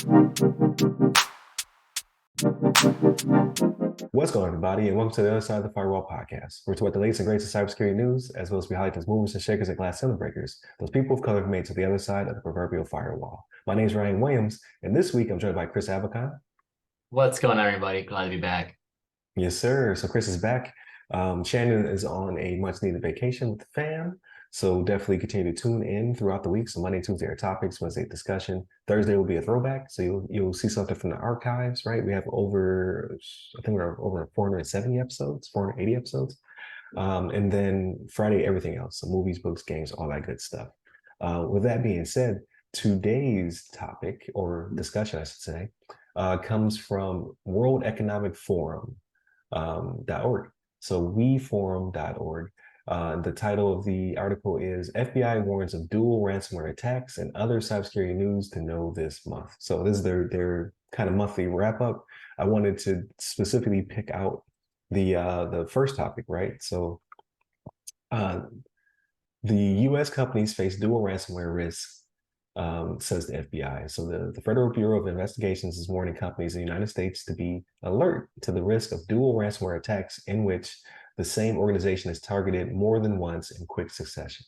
What's going on, everybody, and welcome to the other side of the Firewall podcast. We're talking about the latest and greatest of cybersecurity news, as well as we highlight those movers and shakers and glass ceiling breakers, those people of color who made it to the other side of the proverbial firewall. My name is Ryan Williams, and this week I'm joined by Chris Abacon. What's going on, everybody? Glad to be back. Yes, sir. So Chris is back. Shannon is on a much-needed vacation with the fam, so definitely continue to tune in throughout the week. So Monday, Tuesday are topics, Wednesday discussion. Thursday will be a throwback, so you'll see something from the archives, right? We have I think we're over 470 episodes, 480 episodes. And then Friday, everything else. So movies, books, games, all that good stuff. With that being said, today's topic or discussion, I should say, comes from World Economic Forum. .org. So weforum.org. The title of the article is FBI warns of dual ransomware attacks and other cybersecurity news to know this month. So this is their kind of monthly wrap up. I wanted to specifically pick out the first topic, right? So the U.S. companies face dual ransomware risks, says the FBI. So the Federal Bureau of Investigations is warning companies in the United States to be alert to the risk of dual ransomware attacks in which the same organization is targeted more than once in quick succession.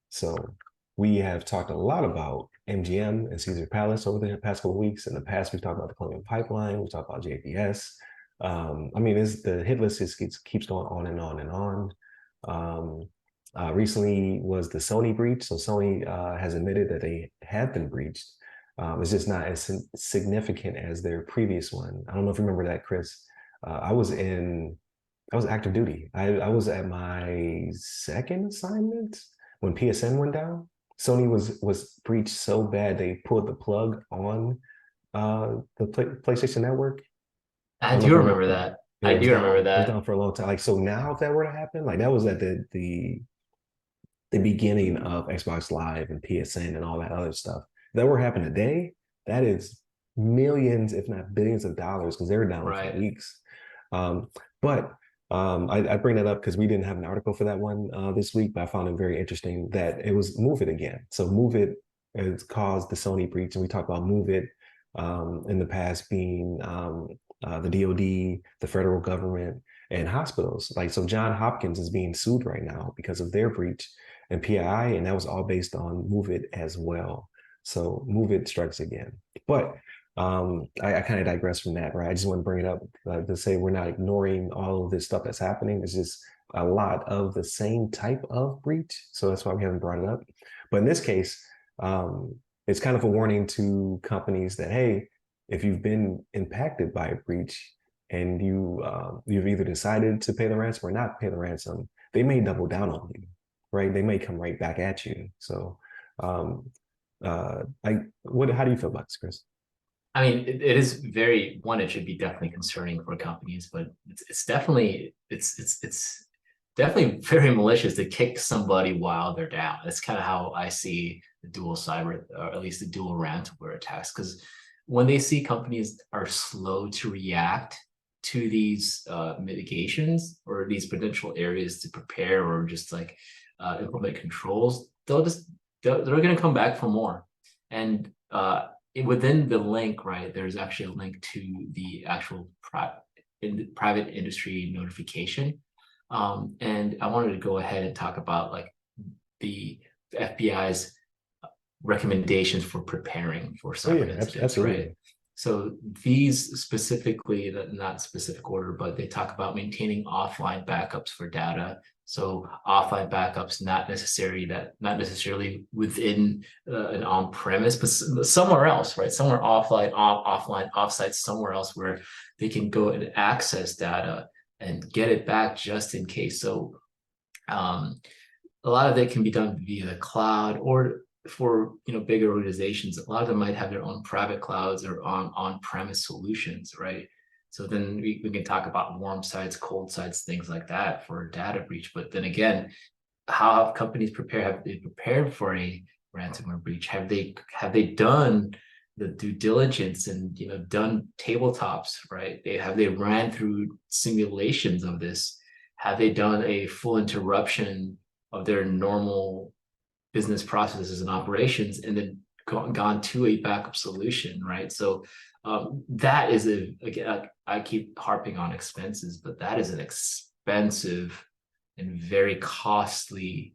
So we have talked a lot about MGM and Caesar Palace over the past couple of weeks. In the past, we've talked about the Colonial Pipeline. We talked about JPS. The hit list keeps going on and on and on. Recently was the Sony breach. So Sony has admitted that they have been breached. It's just not as significant as their previous one. I don't know if you remember that, Chris. I was active duty. I was at my second assignment when PSN went down. Sony was breached so bad they pulled the plug on the PlayStation Network. I do remember that. Yeah, I do remember it was that. down for a long time. Like, so now if that were to happen, like that was at the beginning of Xbox Live and PSN and all that other stuff. If that were happening today, that is millions, if not billions of dollars, because they were down for weeks. But I bring that up because we didn't have an article for that one this week, but I found it very interesting that it was MOVEit again. So MOVEit has caused the Sony breach, and we talked about MOVEit in the past being the DoD, the federal government, and hospitals. Like, so John Hopkins is being sued right now because of their breach and PII, and that was all based on MOVEit as well. So MOVEit strikes again. But I kind of digress from that, right? I just want to bring it up to say we're not ignoring all of this stuff that's happening. It's just a lot of the same type of breach. So that's why we haven't brought it up. But in this case, it's kind of a warning to companies that, hey, if you've been impacted by a breach and you've either decided to pay the ransom or not pay the ransom, they may double down on you, right? They may come right back at you. So how do you feel about this, Chris? I mean, it is very one. It should be definitely concerning for companies, but it's definitely very malicious to kick somebody while they're down. That's kind of how I see the dual cyber, or at least the dual ransomware attacks. Because when they see companies are slow to react to these mitigations or these potential areas to prepare or just like implement controls, they're going to come back for more. And within the link, right, there's actually a link to the actual private industry notification. And I wanted to go ahead and talk about like the FBI's recommendations for preparing for cyber incidents, right? So these specifically, not specific order, but they talk about maintaining offline backups for data. So offline backups, not necessarily within an on-premise, but somewhere else, right? Somewhere offline, offsite, somewhere else where they can go and access data and get it back just in case. So a lot of it can be done via the cloud, or for bigger organizations, a lot of them might have their own private clouds or on-premise solutions, right? So then we can talk about warm sites, cold sites, things like that for a data breach. But then again, how have companies prepared? Have they prepared for a ransomware breach? Have they done the due diligence and done tabletops, right? Have they ran through simulations of this? Have they done a full interruption of their normal business processes and operations, and then gone to a backup solution, right? So that is again, I keep harping on expenses, but that is an expensive and very costly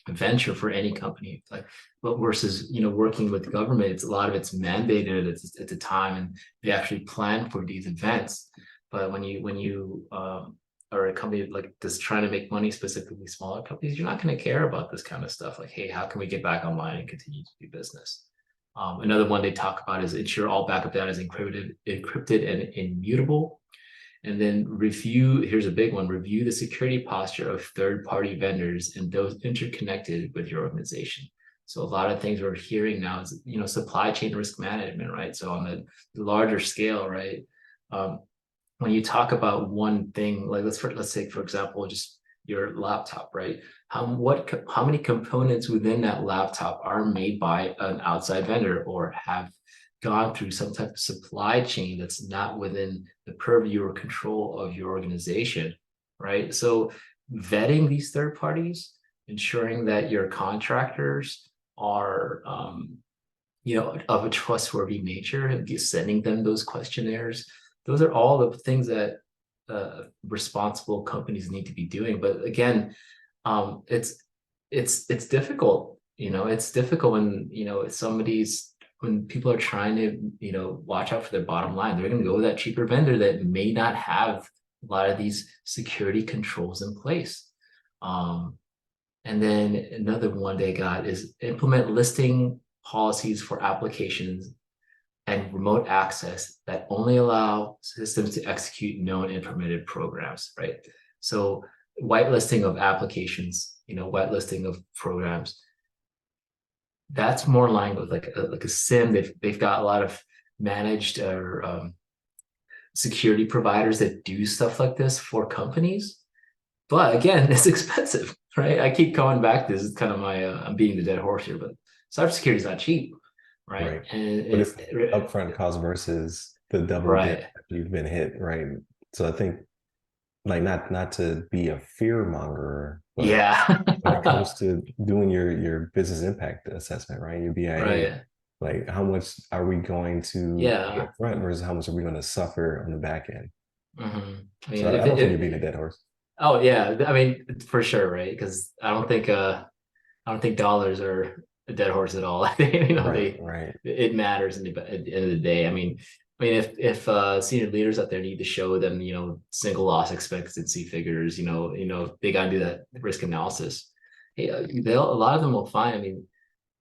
venture for any company. Like, but versus working with government, it's a lot of it's mandated at the time, and they actually plan for these events. But when you are a company like this trying to make money, specifically smaller companies, you're not going to care about this kind of stuff. Like, hey, how can we get back online and continue to do business? Another one they talk about is ensure all backup data is encrypted and immutable. And then here's a big one, review the security posture of third-party vendors and those interconnected with your organization. So a lot of things we're hearing now is, supply chain risk management, right? So on the larger scale, right? When you talk about one thing, like let's say, for example, just your laptop, right? How many components within that laptop are made by an outside vendor or have gone through some type of supply chain that's not within the purview or control of your organization, right? So vetting these third parties, ensuring that your contractors are, of a trustworthy nature, and sending them those questionnaires. Those are all the things that responsible companies need to be doing. But again, it's difficult. It's difficult when people are trying to watch out for their bottom line. They're going to go with that cheaper vendor that may not have a lot of these security controls in place. And then another one they got is implement listing policies for applications and remote access that only allow systems to execute known and permitted programs, right? So whitelisting of applications, whitelisting of programs, that's more in line with like a SIM. They've got a lot of managed or security providers that do stuff like this for companies. But again, it's expensive, right? I keep coming back to this. Is kind of my I'm beating the dead horse here, but cybersecurity is not cheap, right? Right. And But it's upfront cost versus the double dip right, after you've been hit, right? So I think like not to be a fear monger, but yeah, when it comes to doing your business impact assessment, right? Your BIA, right, like how much are we going to pay yeah. up front versus how much are we going to suffer on the back end? I So mean, I don't think you're being a dead horse. oh yeah, I mean for sure, right? Because I don't think dollars are a dead horse at all. I think Right, right. it matters at the end of the day. I mean if senior leaders out there need to show them single loss expectancy figures, they got to do that risk analysis. Hey, a lot of them will find. I mean,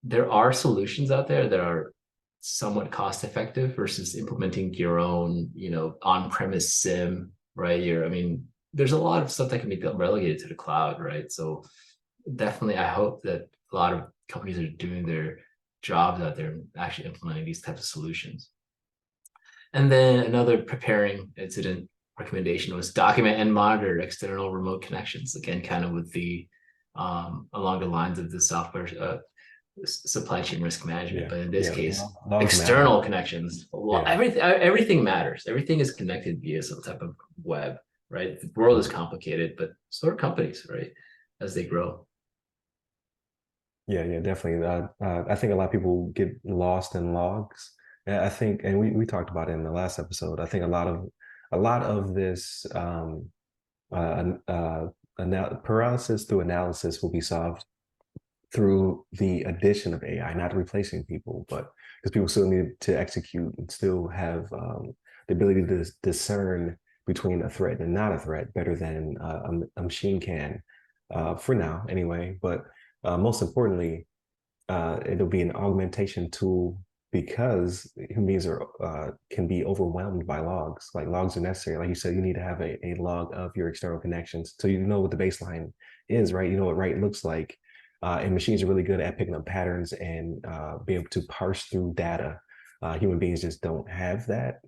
there are solutions out there that are somewhat cost effective versus implementing your own on-premise SIM, right? I mean, there's a lot of stuff that can be relegated to the cloud, right? So definitely, I hope that a lot of companies are doing their jobs out there and actually implementing these types of solutions. And then another preparing incident recommendation was document and monitor external remote connections. Again, kind of with the along the lines of the software supply chain risk management, Yeah, but in this yeah. case, Logs matter. external connections. Well, Yeah. everything matters. Everything is connected via some type of web, right? The world is complicated, but so are companies, right? As they grow. Yeah, yeah, definitely. I think a lot of people get lost in logs. And I think, and we talked about it in the last episode. I think a lot of this paralysis through analysis will be solved through the addition of AI, not replacing people, but because people still need to execute and still have the ability to discern between a threat and not a threat better than a machine can, for now anyway. But most importantly, it'll be an augmentation tool because human beings can be overwhelmed by logs. Like logs are necessary. Like you said, you need to have a log of your external connections so you know what the baseline is, right? You know what right looks like. And machines are really good at picking up patterns and be able to parse through data. Human beings just don't have that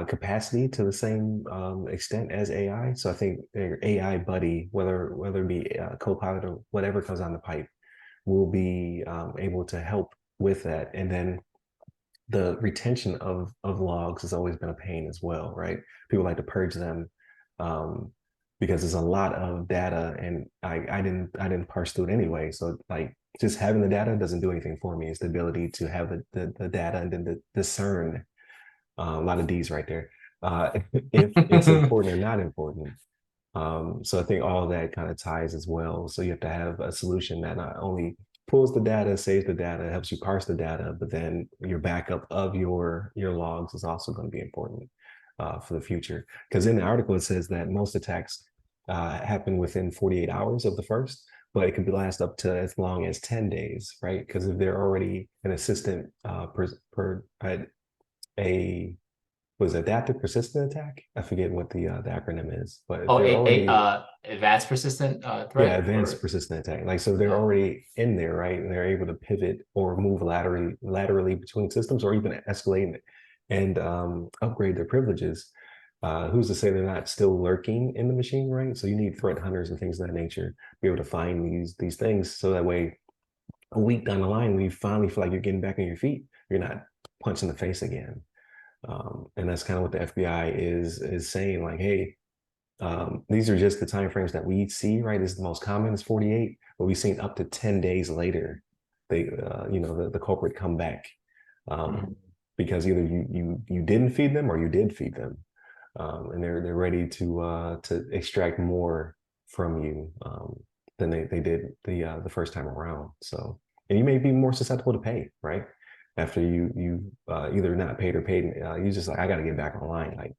capacity to the same extent as AI. So I think their AI buddy, whether it be Copilot or whatever comes on the pipe, will be able to help with that. And then the retention of logs has always been a pain as well, right? People like to purge them. Um, because it's a lot of data, and I didn't parse through it anyway. So like just having the data doesn't do anything for me. It's the ability to have the data and then discern a lot of D's right there. If it's important or not important. So I think all of that kind of ties as well. So you have to have a solution that not only pulls the data, saves the data, helps you parse the data, but then your backup of your logs is also going to be important for the future. Because in the article it says that most attacks happen within 48 hours of the first, but it could last up to as long as 10 days, right? Because if they're already an assistant a was adaptive persistent attack. I forget what the acronym is, but if Oh, they're already advanced persistent yeah, threat advanced or persistent attack. Like so they're already in there, right? And they're able to pivot or move laterally between systems or even escalate and upgrade their privileges. Who's to say they're not still lurking in the machine, right? So you need threat hunters and things of that nature to be able to find these things so that way a week down the line, when you finally feel like you're getting back on your feet, you're not punched in the face again. And that's kind of what the FBI is saying, like, hey, these are just the timeframes that we see, right? This is the most common is 48, but we've seen up to 10 days later, the culprit come back Mhm. because either you didn't feed them or you did feed them, and they're ready to extract more from you than they did the first time around. So, and you may be more susceptible to pay, right? After you either not paid or paid, you just like I got to get back online, like.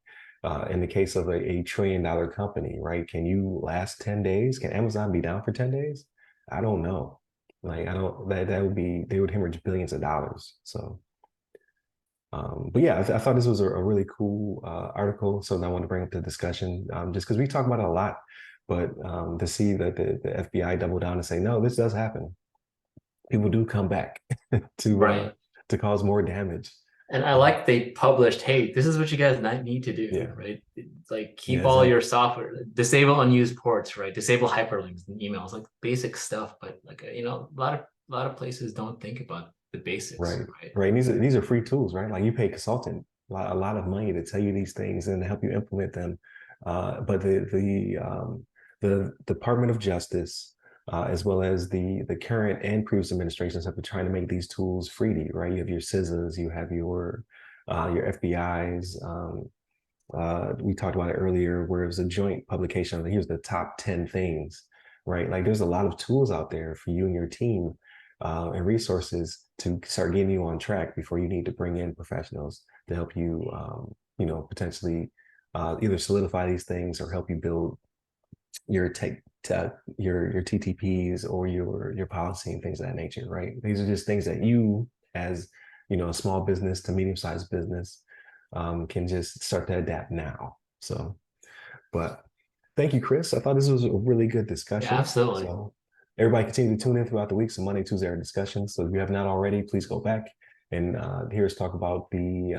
In the case of a $1 trillion company, right? Can you last 10 days? Can Amazon be down for 10 days? I don't know. Like, I don't, that would be, they would hemorrhage billions of dollars. So, but yeah, I thought this was a really cool article. So I want to bring up the discussion just because we talk about it a lot, but to see that the FBI double down and say, no, this does happen. People do come back Right. to cause more damage. And I Um, like they published, hey, this is what you guys need to do, yeah, right? It's like keep yeah, all your exactly. software, disable unused ports, right? Disable hyperlinks and emails, like basic stuff. But like a lot of places don't think about the basics, Right, right? right. And these are free tools, right? Like you pay a consultant a lot of money to tell you these things and to help you implement them. But the Department of Justice, as well as the current and previous administrations, have been trying to make these tools free to you, right? You have your CISAs, you have your FBI's. We talked about it earlier, where it was a joint publication. Here's the top 10 things, right? Like there's a lot of tools out there for you and your team and resources to start getting you on track before you need to bring in professionals to help you, potentially either solidify these things or help you build your your TTPs or your policy and things of that nature, right? These are just things that you, as a small business to medium-sized business, can just start to adapt now. So, but thank you, Chris. I thought this was a really good Yeah, discussion. absolutely. So everybody continue to tune in throughout the week. So Monday, Tuesday are discussions. So if you have not already, please go back and hear us talk about the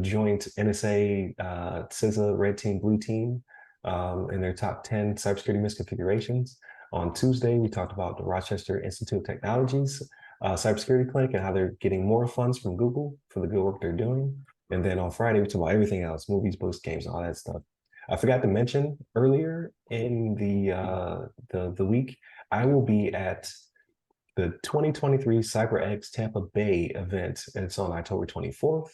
joint NSA CISA Red Team Blue Team and their top 10 cybersecurity misconfigurations. On Tuesday, we talked about the Rochester Institute of Technologies cybersecurity clinic and how they're getting more funds from Google for the good work they're doing. And then on Friday, we talked about everything else, movies, books, games, all that stuff. I forgot to mention earlier in the week, I will be at the 2023 CyberX Tampa Bay event. It's on October 24th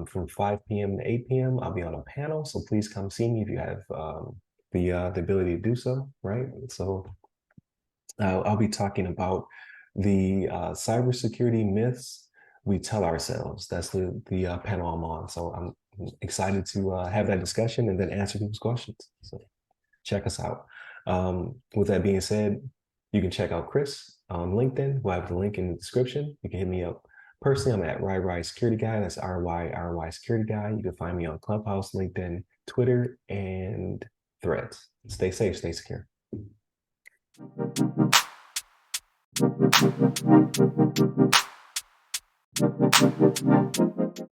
from 5 p.m. to 8 p.m. I'll be on a panel, so please come see me if you have the ability to do so, right? So I'll be talking about the cybersecurity myths we tell ourselves. That's the panel I'm on. So I'm excited to have that discussion and then answer people's questions. So check us out. With that being said, you can check out Chris on LinkedIn. We'll have the link in the description. You can hit me up personally. I'm at RY Security Guy. That's RY Security Guy. You can find me on Clubhouse, LinkedIn, Twitter, and Threads. Stay safe, stay secure.